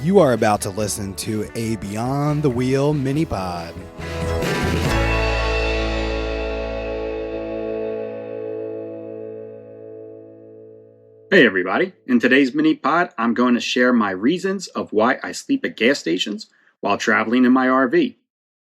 You are about to listen to a Beyond the Wheel minipod. Hey everybody, in today's minipod, I'm going to share my reasons of why I sleep at gas stations while traveling in my RV.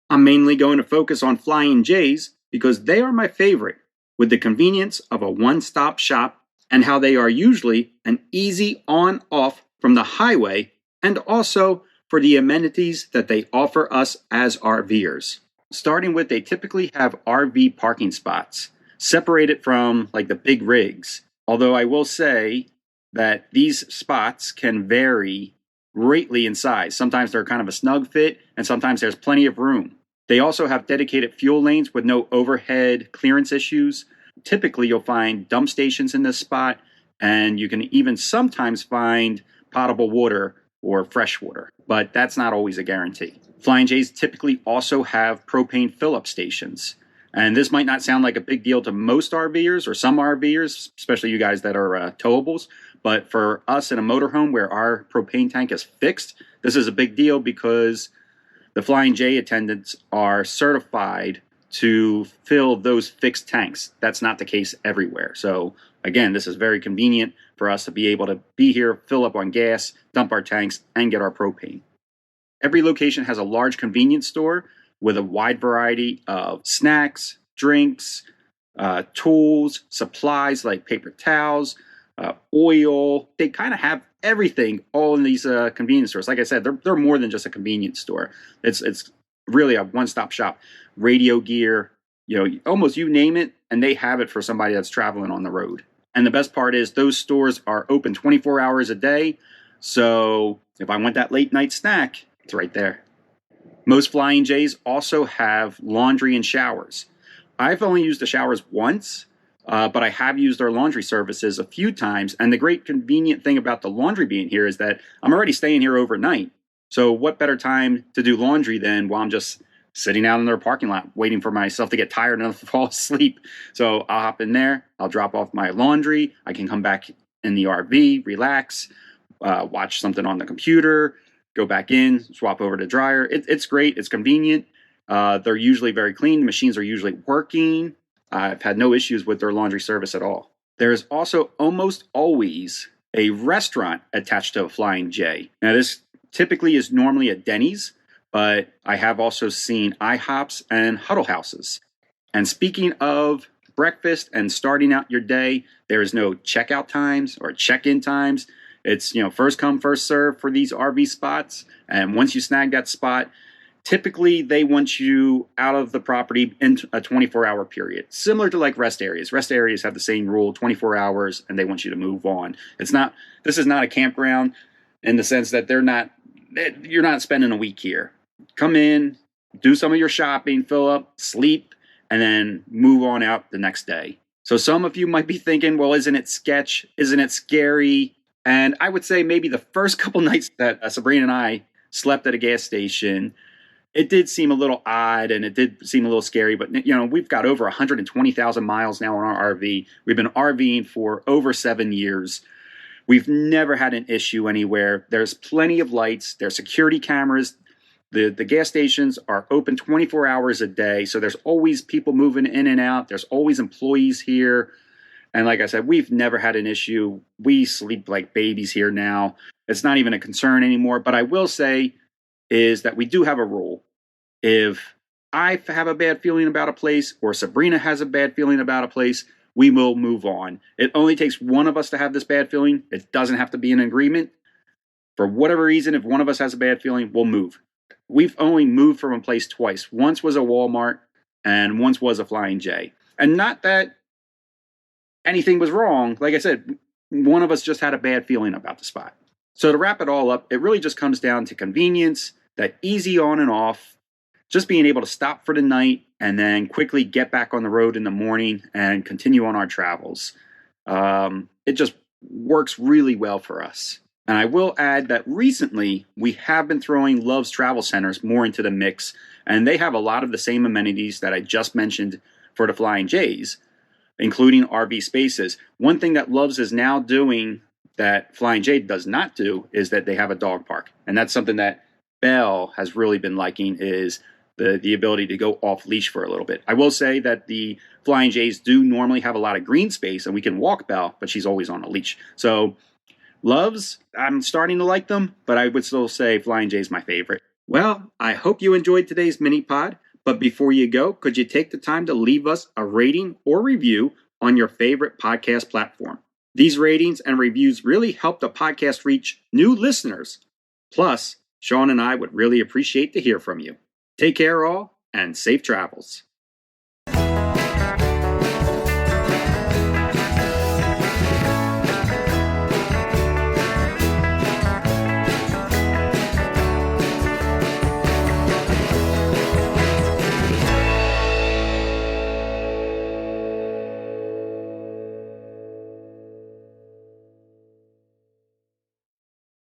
I'm mainly going to focus on Flying J's because they are my favorite, with the convenience of a one-stop shop and how they are usually an easy on-off from the highway, and also for the amenities that they offer us as RVers. Starting with, they typically have RV parking spots, separated from like the big rigs. Although I will say that these spots can vary greatly in size. Sometimes they're kind of a snug fit, and sometimes there's plenty of room. They also have dedicated fuel lanes with no overhead clearance issues. Typically, you'll find dump stations in this spot, and you can even sometimes find potable water or fresh water, but that's not always a guarantee. Flying J's typically also have propane fill-up stations. And this might not sound like a big deal to most RVers or some RVers, especially you guys that are towables. But for us in a motorhome where our propane tank is fixed, this is a big deal because the Flying J attendants are certified to fill those fixed tanks. That's not the case everywhere. So again, this is very convenient for us to be able to be here, fill up on gas, dump our tanks, and get our propane. Every location has a large convenience store with a wide variety of snacks, drinks, tools, supplies like paper towels, oil. They kind of have everything all in these convenience stores. Like I said, they're more than just a convenience store. It's really a one-stop shop. Radio gear, almost you name it, and they have it for somebody that's traveling on the road. And the best part is those stores are open 24 hours a day. So if I want that late night snack, it's right there. Most Flying J's also have laundry and showers. I've only used the showers once, but I have used their laundry services a few times. And the great convenient thing about the laundry being here is that I'm already staying here overnight. So what better time to do laundry than while I'm just sitting out in their parking lot waiting for myself to get tired enough to fall asleep. So I'll hop in there, I'll drop off my laundry, I can come back in the RV, relax, watch something on the computer, go back in, swap over to dryer. It's great. It's convenient. They're usually very clean. The machines are usually working. I've had no issues with their laundry service at all. There is also almost always a restaurant attached to a Flying J. Now, this typically is normally a Denny's, but I have also seen IHOPs and Huddle Houses. And speaking of breakfast and starting out your day, there is no checkout times or check-in times. It's, first come, first serve for these RV spots. And once you snag that spot, typically they want you out of the property in a 24-hour period. Similar to like rest areas. Rest areas have the same rule, 24 hours, and they want you to move on. This is not a campground in the sense that you're not spending a week here. Come in, do some of your shopping, fill up, sleep, and then move on out the next day. So some of you might be thinking, well, isn't it sketch? Isn't it scary? And I would say maybe the first couple nights that Sabrina and I slept at a gas station, it did seem a little odd and it did seem a little scary. But, we've got over 120,000 miles now on our RV. We've been RVing for over 7 years. We've never had an issue anywhere. There's plenty of lights. There's security cameras. The gas stations are open 24 hours a day. So there's always people moving in and out. There's always employees here. And like I said, we've never had an issue. We sleep like babies here now. It's not even a concern anymore. But I will say is that we do have a rule. If I have a bad feeling about a place or Sabrina has a bad feeling about a place, we will move on. It only takes one of us to have this bad feeling. It doesn't have to be an agreement. For whatever reason, if one of us has a bad feeling, we'll move. We've only moved from a place twice. Once was a Walmart and once was a Flying J. And not that anything was wrong. Like I said, one of us just had a bad feeling about the spot. So to wrap it all up, it really just comes down to convenience, that easy on and off, just being able to stop for the night and then quickly get back on the road in the morning and continue on our travels. It just works really well for us. And I will add that recently we have been throwing Love's Travel Centers more into the mix, and they have a lot of the same amenities that I just mentioned for the Flying J's, including RV spaces. One thing that Love's is now doing that Flying J does not do is that they have a dog park. And that's something that Belle has really been liking, is the ability to go off leash for a little bit. I will say that the Flying J's do normally have a lot of green space and we can walk Belle, but she's always on a leash. So Loves, I'm starting to like them, but I would still say Flying J is my favorite. Well, I hope you enjoyed today's mini pod, but before you go, could you take the time to leave us a rating or review on your favorite podcast platform? These ratings and reviews really help the podcast reach new listeners. Plus, Sean and I would really appreciate to hear from you. Take care all, and safe travels.